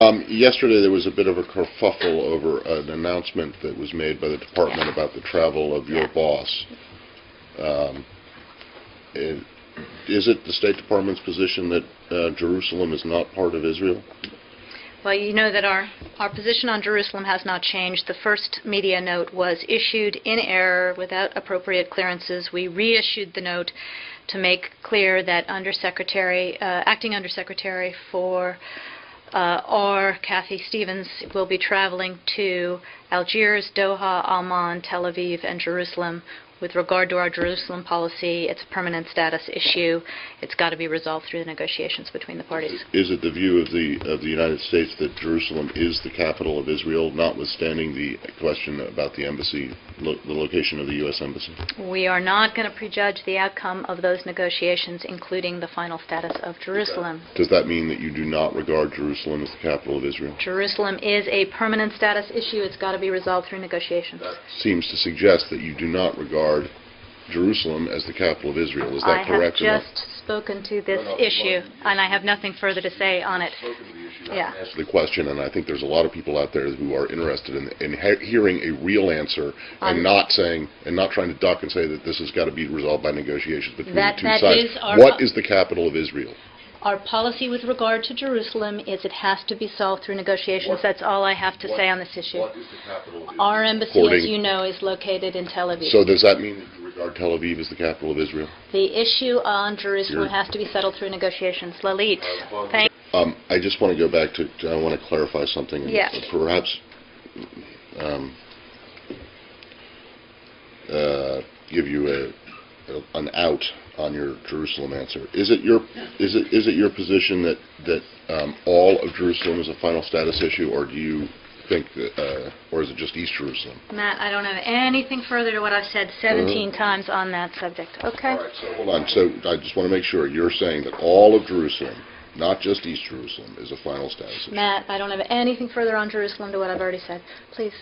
Yesterday there was a bit of a kerfuffle over an announcement that was made by the department about the travel of your boss. Is it the State Department's position that Jerusalem is not part of Israel? Well, you know that our position on Jerusalem has not changed. The first media note was issued in error without appropriate clearances. We reissued the note to make clear that Acting Undersecretary for Kathy Stevens will be traveling to Algiers, Doha, Amman, Tel Aviv, and Jerusalem. With regard to our Jerusalem policy, it's a permanent status issue. It's got to be resolved through the negotiations between the parties. Is it the view of the United States that Jerusalem is the capital of Israel, notwithstanding the question about the embassy, the location of the U.S. embassy? We are not going to prejudge the outcome of those negotiations, including the final status of Jerusalem. Does that mean that you do not regard Jerusalem as the capital of Israel? Jerusalem is a permanent status issue. It's got to be resolved through negotiations. That seems to suggest that you do not regard Jerusalem as the capital of Israel. Is that correct? I have just spoken to this issue, and I have nothing further to say on it. Yeah. Asked the question, and I think there's a lot of people out there who are interested in hearing a real answer and not trying to duck and say that this has got to be resolved by negotiations between the two sides. What is the capital of Israel? Our policy with regard to Jerusalem is it has to be solved through negotiations. That's all I have to say on this issue. What is the capital of Israel? Our embassy, as you know, is located in Tel Aviv. So does that mean that you regard Tel Aviv as the capital of Israel? The issue on Jerusalem has to be settled through negotiations. Lalit, thank you. I just want to go back to, I want to clarify something. Yes. Perhaps give you an out on your Jerusalem answer. Is it your position that all of Jerusalem is a final status issue, or do you think that, or is it just East Jerusalem? Matt, I don't have anything further to what I've said 17 times on that subject. Okay. All right. So hold on. So I just want to make sure you're saying that all of Jerusalem, not just East Jerusalem, is a final status issue. Matt, I don't have anything further on Jerusalem to what I've already said. Please.